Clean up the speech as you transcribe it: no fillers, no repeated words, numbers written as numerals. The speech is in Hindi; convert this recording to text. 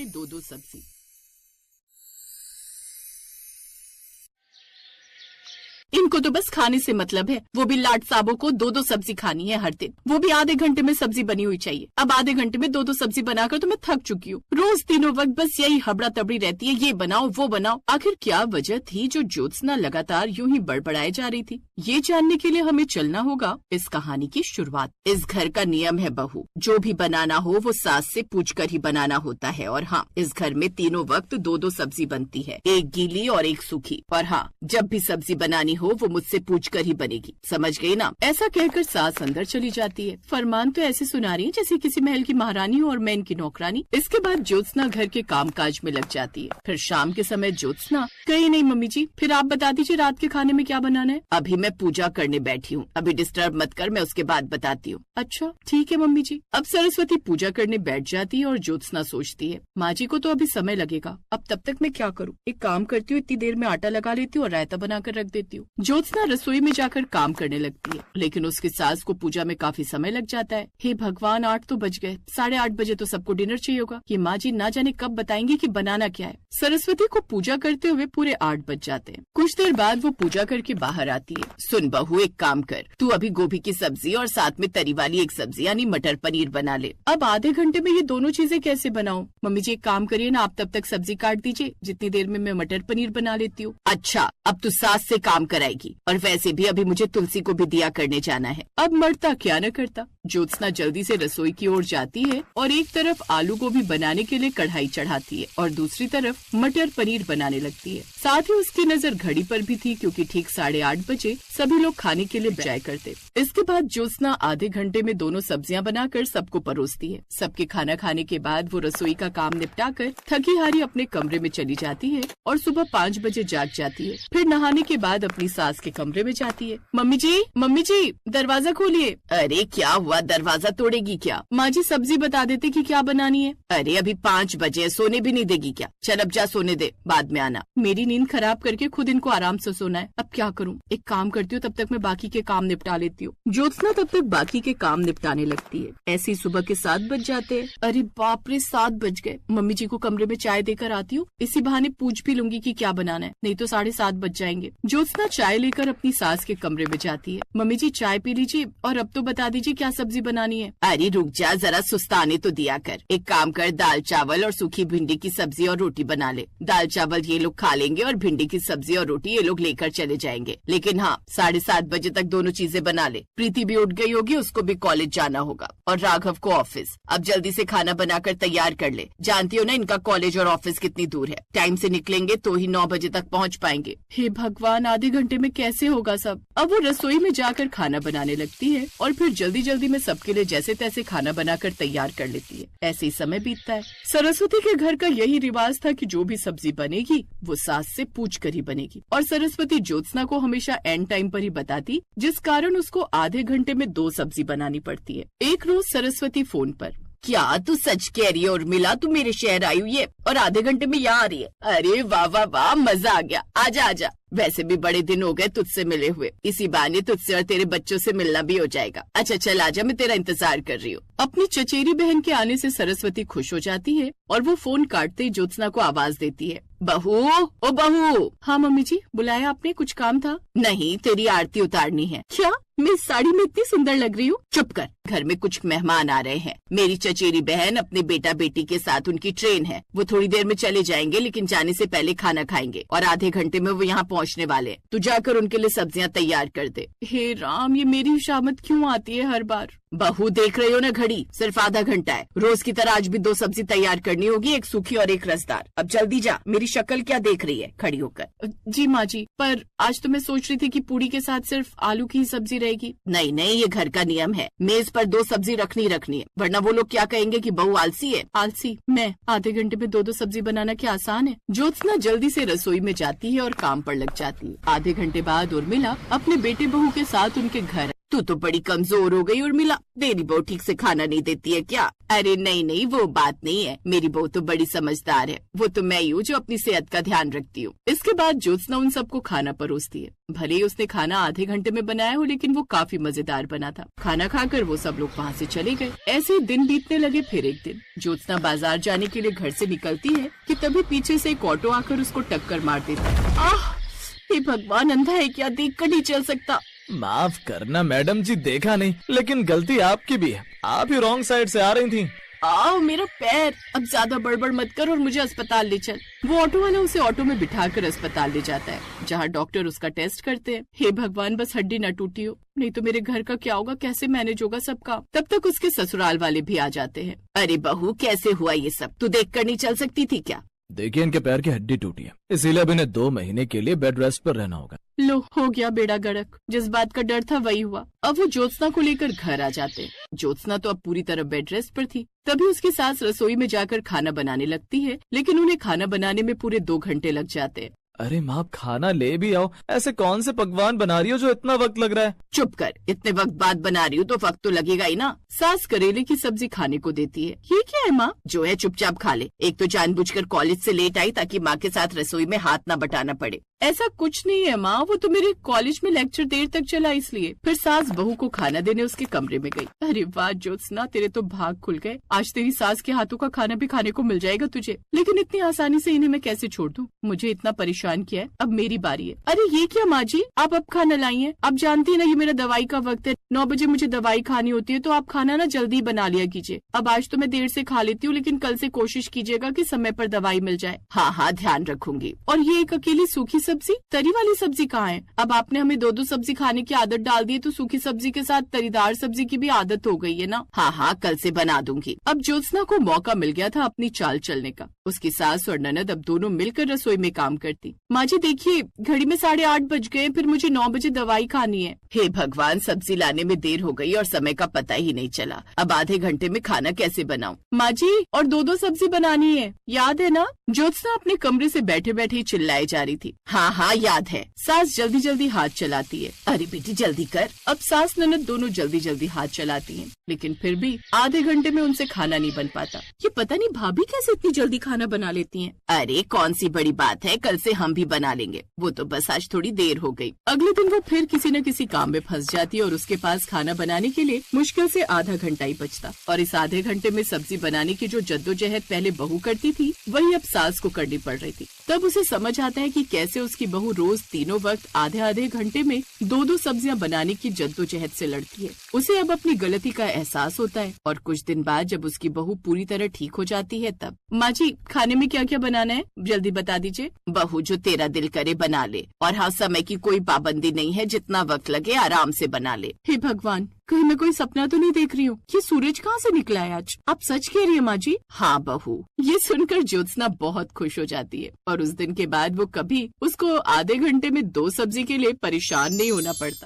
में दो दो सब्जी। इनको तो बस खाने से मतलब है, वो भी लाड साहबों को दो दो सब्जी खानी है हर दिन, वो भी आधे घंटे में सब्जी बनी हुई चाहिए। अब आधे घंटे में दो दो सब्जी बनाकर तो मैं थक चुकी हूँ। रोज तीनों वक्त बस यही हबड़ा तबड़ी रहती है, ये बनाओ वो बनाओ। आखिर क्या वजह थी जो ज्योत्सना लगातार यूं ही बड़बड़ाए जा रही थी? ये जानने के लिए हमें चलना होगा इस कहानी की शुरुआत। इस घर का नियम है बहू, जो भी बनाना हो वो सास से पूछकर ही बनाना होता है। और हाँ, इस घर में तीनों वक्त दो दो सब्जी बनती है, एक गीली और एक सूखी। और हाँ, जब भी सब्जी बनानी हो वो मुझसे पूछकर ही बनेगी, समझ गई ना? ऐसा कहकर सास अंदर चली जाती है। फरमान तो ऐसे सुना रही है जैसे किसी महल की महारानी हो और मैं इनकी नौकरानी। इसके बाद ज्योत्सना घर के कामकाज में लग जाती है। फिर शाम के समय ज्योत्सना, कहीं नहीं मम्मी जी, फिर आप बता दीजिए रात के खाने में क्या बनाना है। अभी मैं पूजा करने बैठी हूँ, अभी डिस्टर्ब मत कर, मैं उसके बाद बताती हूँ। अच्छा ठीक है मम्मी जी। अब सरस्वती पूजा करने बैठ जाती है और ज्योत्सना सोचती है, माँ जी को तो अभी समय लगेगा, अब तब तक मैं क्या करूँ? एक काम करती हूँ, इतनी देर में आटा लगा लेती हूँ और रायता बनाकर रख देती हूँ। ज्योत्सना रसोई में जाकर काम करने लगती है, लेकिन उसकी सास को पूजा में काफी समय लग जाता है। हे भगवान, 8 तो बज गए, 8:30 बजे तो सबको डिनर चाहिए होगा। ये माँ जी ना जाने कब बताएंगी कि बनाना क्या है। सरस्वती को पूजा करते हुए पूरे 8 बज जाते हैं। कुछ देर बाद वो पूजा करके बाहर आती है। सुन बहू, एक काम कर, तू अभी गोभी की सब्जी और साथ में तरी वाली एक सब्जी यानी मटर पनीर बना ले। अब आधे घंटे में ये दोनों चीजें कैसे बनाऊं? मम्मी जी एक काम करिए ना, आप तब तक सब्जी काट दीजिए, जितनी देर में मैं मटर पनीर बना लेती हूँ। अच्छा, अब तू सास से काम कराएगी, और वैसे भी अभी मुझे तुलसी को भी दिया करने जाना है। अब मरता क्या न करता। ज्योत्सना जल्दी से रसोई की ओर जाती है और एक तरफ आलू गोभी बनाने के लिए कढ़ाई चढ़ाती है और दूसरी तरफ मटर पनीर बनाने लगती है। साथ ही उसकी नजर घड़ी पर भी थी, क्योंकि ठीक 8:30 बजे सभी लोग खाने के लिए जाया करते। इसके बाद ज्योत्सना आधे घंटे में दोनों सब्जियां बनाकर सबको परोसती है। सबके खाना खाने के बाद वो रसोई का काम निपटाकर थकी हारी अपने कमरे में चली जाती है और सुबह 5 बजे जाग जाती है। फिर नहाने के बाद अपनी सास के कमरे में जाती है। मम्मी जी दरवाजा खोलिए। अरे क्या हुआ, दरवाजा तोड़ेगी क्या? माँ जी सब्जी बता देते कि क्या बनानी है। अरे अभी 5 बजे, सोने भी नहीं देगी क्या? चल अब जा सोने दे, बाद में आना। मेरी नींद खराब करके खुद इनको आराम से सोना है, अब क्या करूँ? एक काम करती हूँ, तब तक मैं बाकी के काम निपटा लेती हूँ। ज्योत्सना तब तक बाकी के काम निपटाने लगती है। ऐसी सुबह के 7 बज जाते हैं। अरे बाप रे, 7 बज गए। मम्मी जी को कमरे में चाय देकर आती हूँ, इसी बहाने पूछ भी लूंगी कि क्या बनाना है, नहीं तो 7:30 बज जाएंगे। ज्योत्सना चाय लेकर अपनी सास के कमरे में जाती है। मम्मी जी चाय पी लीजिए और अब तो बता दीजिए क्या सब्जी बनानी है। अरे रुक जा, जरा सुस्ताने तो दिया कर। एक काम कर, दाल चावल और सूखी भिंडी की सब्जी और रोटी बना ले। दाल चावल ये लोग खा लेंगे और भिंडी की सब्जी और रोटी ये लोग लेकर चले जाएंगे। लेकिन हाँ, 7:30 बजे तक दोनों चीजें बना ले। प्रीति भी उठ गई होगी, उसको भी कॉलेज जाना होगा, और राघव को ऑफिस। अब जल्दी से खाना बनाकर तैयार कर ले। जानती हो ना इनका कॉलेज और ऑफिस कितनी दूर है। टाइम से निकलेंगे तो ही 9 बजे तक पहुँच पाएंगे। हे भगवान, आधे घंटे में कैसे होगा सब? अब वो रसोई में जाकर खाना बनाने लगती है और फिर जल्दी जल्दी में सबके लिए जैसे तैसे खाना बनाकर तैयार कर लेती है। ऐसे ही समय बीतता है। सरस्वती के घर का यही रिवाज था कि जो भी सब्जी बनेगी वो सास से पूछ कर ही बनेगी, और सरस्वती ज्योत्सना को हमेशा एंड टाइम पर ही बताती, जिस कारण उसको आधे घंटे में 2 सब्जी बनानी पड़ती है। एक रोज सरस्वती फोन पर, क्या तू सच कह रही है उर्मिला, तू मेरे शहर आई हुई है और आधे घंटे में यहाँ आ रही है? अरे वाह वाह वाह, मजा आ गया, आजा आजा। वैसे भी बड़े दिन हो गए तुझसे मिले हुए, इसी बहाने तुझसे और तेरे बच्चों से मिलना भी हो जाएगा। अच्छा चल आजा, मैं तेरा इंतजार कर रही हूँ। अपनी चचेरी बहन के आने से सरस्वती खुश हो जाती है और वो फोन काटते ही ज्योत्सना को आवाज देती है, बहू, ओ बहू। हाँ मम्मी जी, बुलाया आपने, कुछ काम था? नहीं, तेरी आरती उतारनी है। क्या? मैं इस साड़ी में इतनी सुंदर लग रही हूँ? चुप कर, घर में कुछ मेहमान आ रहे हैं। मेरी चचेरी बहन अपने बेटा बेटी के साथ, उनकी ट्रेन है, वो थोड़ी देर में चले जाएंगे, लेकिन जाने से पहले खाना खाएंगे और आधे घंटे में वो यहाँ पहुँचने वाले। तू जाकर उनके लिए सब्जियाँ तैयार कर दे। हे राम, ये मेरी शामत क्यों आती है हर बार? बहू देख रही हो ना घड़ी, सिर्फ आधा घंटा है। रोज की तरह आज भी 2 सब्जी तैयार करनी होगी, एक सूखी और एक रसदार। अब जल्दी जा, मेरी शक्ल क्या देख रही है खड़ी होकर? जी माँ जी, पर आज तो मैं सोच रही थी कि पूरी के साथ सिर्फ आलू की ही सब्जी रहेगी। नहीं नहीं, ये घर का नियम है, मेज पर 2 सब्जी रखनी है, वरना वो लोग क्या कहेंगे कि बहू आलसी है। आलसी मैं? आधे घंटे में 2 सब्जी बनाना क्या आसान है? ज्योत्सना जल्दी से रसोई में जाती है और काम पर लग जाती है। आधे घंटे बाद उर्मिला अपने बेटे बहू के साथ उनके घर तू तो बड़ी कमजोर हो गई उर्मिला, तेरी बहू ठीक से खाना नहीं देती है क्या? अरे नहीं, वो बात नहीं है, मेरी बहू तो बड़ी समझदार है, वो तो मैं ही हूँ जो अपनी सेहत का ध्यान रखती हूँ। इसके बाद ज्योत्सना उन सबको खाना परोसती है। भले ही उसने खाना आधे घंटे में बनाया हो, लेकिन वो काफी मजेदार बना था। खाना खाकर वो सब लोग वहाँ से चले गए। ऐसे ही दिन बीतने लगे। फिर एक दिन ज्योत्सना बाजार जाने के लिए घर से निकलती है कि तभी पीछे से एक ऑटो आकर उसको टक्कर मार देता है। आह, हे भगवान, अंधा है क्या, देख कर नहीं चल सकता? माफ करना मैडम जी, देखा नहीं, लेकिन गलती आपकी भी है, आप ही रॉन्ग साइड से आ रही थी। आओ मेरा पैर, अब ज्यादा बड़बड़ मत कर और मुझे अस्पताल ले चल। वो ऑटो वाला उसे ऑटो में बिठाकर अस्पताल ले जाता है, जहाँ डॉक्टर उसका टेस्ट करते हैं। हे भगवान, बस हड्डी न टूटी हो, नहीं तो मेरे घर का क्या होगा, कैसे मैनेज होगा सबका। तब तक उसके ससुराल वाले भी आ जाते हैं। अरे बहू, कैसे हुआ ये सब? तू देख कर नहीं चल सकती थी क्या? देखिए, इनके पैर की हड्डी टूटी है, इसीलिए अब इन्हें 2 महीने के लिए बेड रेस्ट पर रहना होगा। लो, हो गया बेड़ा गर्क। जिस बात का डर था वही हुआ। अब वो ज्योत्सना को लेकर घर आ जाते। ज्योत्सना तो अब पूरी तरह बेड रेस्ट पर थी। तभी उसकी सास रसोई में जाकर खाना बनाने लगती है, लेकिन उन्हें खाना बनाने में पूरे 2 घंटे लग जाते हैं। अरे माँ, आप खाना ले भी आओ, ऐसे कौन से पकवान बना रही हो जो इतना वक्त लग रहा है? चुप कर, इतने वक्त बाद बना रही हूँ तो वक्त तो लगेगा ही ना। सास करेले की सब्जी खाने को देती है। ये क्या है माँ? जो है चुपचाप खा ले। एक तो जानबूझकर कॉलेज से लेट आई ताकि माँ के साथ रसोई में हाथ न बटाना पड़े। ऐसा कुछ नहीं है माँ, वो तो मेरे कॉलेज में लेक्चर देर तक चला इसलिए। फिर सास बहू को खाना देने उसके कमरे में गई। अरे वाह ज्योत्सना, तेरे तो भाग खुल गए। आज तेरी सास के हाथों का खाना भी खाने को मिल जाएगा तुझे। लेकिन इतनी आसानी से इन्हें मैं कैसे छोड़ दूँ? मुझे इतना परेशान किया है, अब मेरी बारी है। अरे ये क्या माँ जी, आप अब खाना लाई हैं? आप जानती है ना ये मेरा दवाई का वक्त है, 9 बजे मुझे दवाई खानी होती है, तो आप खाना ना जल्दी बना लिया कीजिए। अब आज तो मैं देर से खा लेती हूँ, लेकिन कल से कोशिश कीजिएगा कि समय पर दवाई मिल जाए। हाँ हाँ, ध्यान रखूंगी। और ये एक अकेली सूखी सब्जी, तरी वाली सब्जी कहाँ है? अब आपने हमें 2-2 सब्जी खाने की आदत डाल दी है, तो सूखी सब्जी के साथ तरीदार सब्जी की भी आदत हो गई है ना। हाँ हाँ, कल से बना दूंगी। अब ज्योत्सना को मौका मिल गया था अपनी चाल चलने का। उसकी सास और ननद अब दोनों मिलकर रसोई में काम करती। माँ जी देखिए, घड़ी में 8:30 बज गए, फिर मुझे 9 बजे दवाई खानी है। हे भगवान, सब्जी लाने में देर हो गई और समय का पता ही नहीं चला। अब आधे घंटे में खाना कैसे बनाऊं? माँ जी, और 2-2 सब्जी बनानी है, याद है ना? ज्योत्सना अपने कमरे से बैठे बैठे चिल्लाई जा रही थी। हाँ हाँ याद है। सास जल्दी जल्दी हाथ चलाती है। अरे बेटी जल्दी कर। अब सास ननद दोनों जल्दी जल्दी हाथ चलाती हैं, लेकिन फिर भी आधे घंटे में उनसे खाना नहीं बन पाता। ये पता नहीं भाभी कैसे इतनी जल्दी खाना बना लेती हैं। अरे कौन सी बड़ी बात है, कल से हम भी बना लेंगे। वो तो बस आज थोड़ी देर हो गई। अगले दिन वो फिर किसी न किसी काम में फंस जाती और उसके पास खाना बनाने के लिए मुश्किल से आधा घंटा ही बचता। और इस आधे घंटे में सब्जी बनाने की जो जद्दोजहद पहले बहू करती थी, वही अब सास को करनी पड़ रही थी। तब उसे समझ आता है कि कैसे उसकी बहू रोज तीनों वक्त आधे आधे घंटे में 2-2 सब्जियां बनाने की जद्दोजहद से लड़ती है। उसे अब अपनी गलती का एहसास होता है। और कुछ दिन बाद जब उसकी बहू पूरी तरह ठीक हो जाती है, तब माँ जी खाने में क्या क्या बनाना है जल्दी बता दीजिए। बहू जो तेरा दिल करे बना ले, और हाँ समय की कोई पाबंदी नहीं है, जितना वक्त लगे आराम से बना ले। हे भगवान, कहीं मैं कोई सपना तो नहीं देख रही हूँ? ये सूरज कहाँ से निकला है आज? आप सच कह रही है माँ जी? हाँ बहू। ये सुनकर ज्योत्सना बहुत खुश हो जाती है और उस दिन के बाद वो कभी उसको आधे घंटे में 2 सब्जी के लिए परेशान नहीं होना पड़ता।